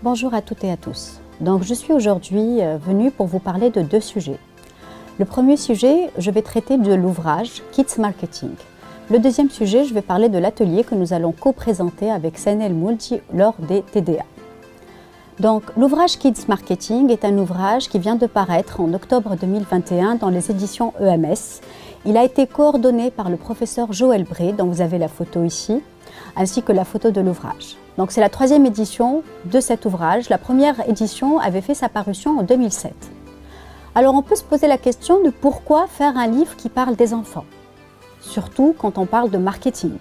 Bonjour à toutes et à tous. Donc, je suis aujourd'hui venue pour vous parler de deux sujets. Le premier sujet, je vais traiter de l'ouvrage Kids Marketing. Le deuxième sujet, je vais parler de l'atelier que nous allons co-présenter avec Senel Mouldi lors des TDA. Donc, l'ouvrage Kids Marketing est un ouvrage qui vient de paraître en octobre 2021 dans les éditions EMS. Il a été coordonné par le professeur Joël Bré, dont vous avez la photo ici, ainsi que la photo de l'ouvrage. Donc, c'est la troisième édition de cet ouvrage. La première édition avait fait sa parution en 2007. Alors, on peut se poser la question de pourquoi faire un livre qui parle des enfants, surtout quand on parle de marketing.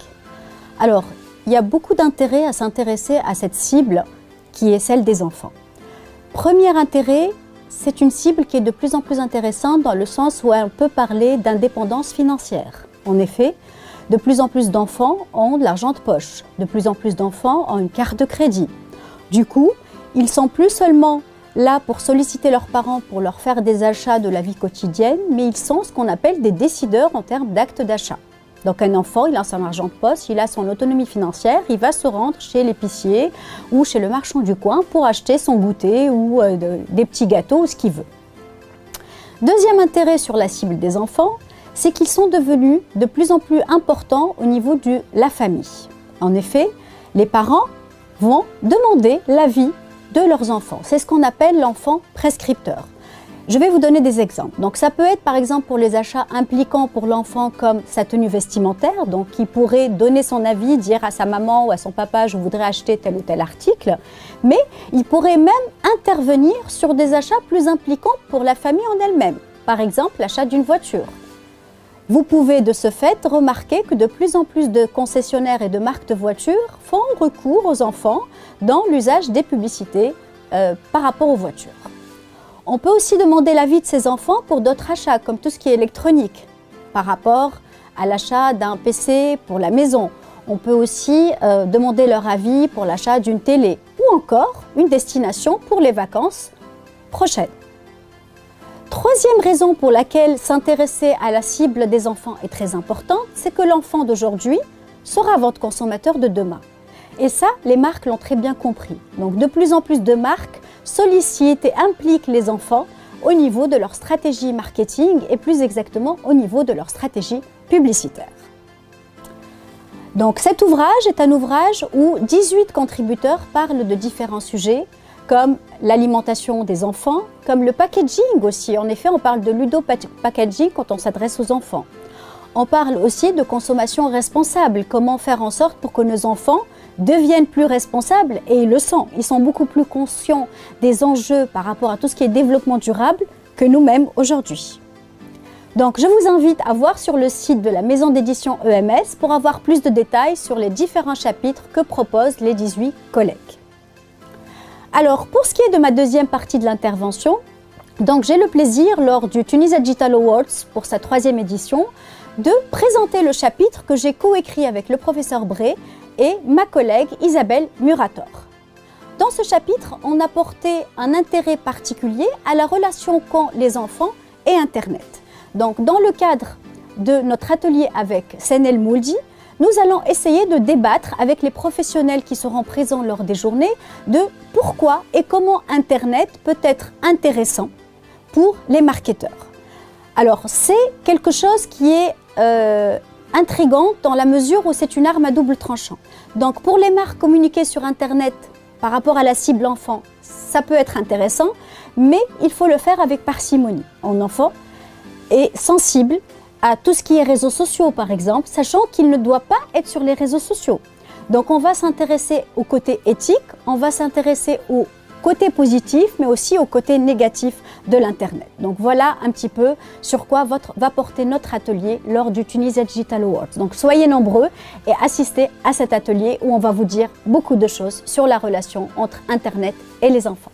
Alors, il y a beaucoup d'intérêt à s'intéresser à cette cible qui est celle des enfants. Premier intérêt, c'est une cible qui est de plus en plus intéressante dans le sens où on peut parler d'indépendance financière. En effet, de plus en plus d'enfants ont de l'argent de poche, de plus en plus d'enfants ont une carte de crédit. Du coup, ils sont plus seulement là pour solliciter leurs parents pour leur faire des achats de la vie quotidienne, mais ils sont ce qu'on appelle des décideurs en termes d'actes d'achat. Donc un enfant, il a son argent de poche, il a son autonomie financière, il va se rendre chez l'épicier ou chez le marchand du coin pour acheter son goûter ou des petits gâteaux ou ce qu'il veut. Deuxième intérêt sur la cible des enfants, c'est qu'ils sont devenus de plus en plus importants au niveau de la famille. En effet, les parents vont demander l'avis de leurs enfants. C'est ce qu'on appelle l'enfant prescripteur. Je vais vous donner des exemples. Donc, ça peut être par exemple pour les achats impliquant pour l'enfant comme sa tenue vestimentaire, donc il pourrait donner son avis, dire à sa maman ou à son papa « je voudrais acheter tel ou tel article », mais il pourrait même intervenir sur des achats plus impliquants pour la famille en elle-même. Par exemple, l'achat d'une voiture. Vous pouvez de ce fait remarquer que de plus en plus de concessionnaires et de marques de voitures font recours aux enfants dans l'usage des publicités par rapport aux voitures. On peut aussi demander l'avis de ces enfants pour d'autres achats, comme tout ce qui est électronique, par rapport à l'achat d'un PC pour la maison. On peut aussi demander leur avis pour l'achat d'une télé ou encore une destination pour les vacances prochaines. Troisième raison pour laquelle s'intéresser à la cible des enfants est très importante, c'est que l'enfant d'aujourd'hui sera votre consommateur de demain. Et ça, les marques l'ont très bien compris. Donc de plus en plus de marques sollicitent et impliquent les enfants au niveau de leur stratégie marketing et plus exactement au niveau de leur stratégie publicitaire. Donc cet ouvrage est un ouvrage où 18 contributeurs parlent de différents sujets comme l'alimentation des enfants, comme le packaging aussi. En effet, on parle de ludo-packaging quand on s'adresse aux enfants. On parle aussi de consommation responsable, comment faire en sorte pour que nos enfants deviennent plus responsables, et ils le sont. Ils sont beaucoup plus conscients des enjeux par rapport à tout ce qui est développement durable que nous-mêmes aujourd'hui. Donc, je vous invite à voir sur le site de la maison d'édition EMS pour avoir plus de détails sur les différents chapitres que proposent les 18 collègues. Alors, pour ce qui est de ma deuxième partie de l'intervention, donc j'ai le plaisir, lors du Tunisia Digital Awards pour sa troisième édition, de présenter le chapitre que j'ai coécrit avec le professeur Bré et ma collègue Isabelle Murator. Dans ce chapitre, on a porté un intérêt particulier à la relation qu'ont les enfants et Internet. Donc, dans le cadre de notre atelier avec Senel Mouldi, nous allons essayer de débattre avec les professionnels qui seront présents lors des journées de pourquoi et comment Internet peut être intéressant pour les marketeurs. Alors, c'est quelque chose qui est intrigant dans la mesure où c'est une arme à double tranchant. Donc, pour les marques communiquer sur Internet par rapport à la cible enfant, ça peut être intéressant, mais il faut le faire avec parcimonie. Un enfant est sensible à tout ce qui est réseaux sociaux, par exemple, sachant qu'il ne doit pas être sur les réseaux sociaux. Donc, on va s'intéresser au côté éthique, on va s'intéresser au côté positif, mais aussi au côté négatif de l'Internet. Donc, voilà un petit peu sur quoi va porter notre atelier lors du Tunisia Digital Awards. Donc, soyez nombreux et assistez à cet atelier où on va vous dire beaucoup de choses sur la relation entre Internet et les enfants.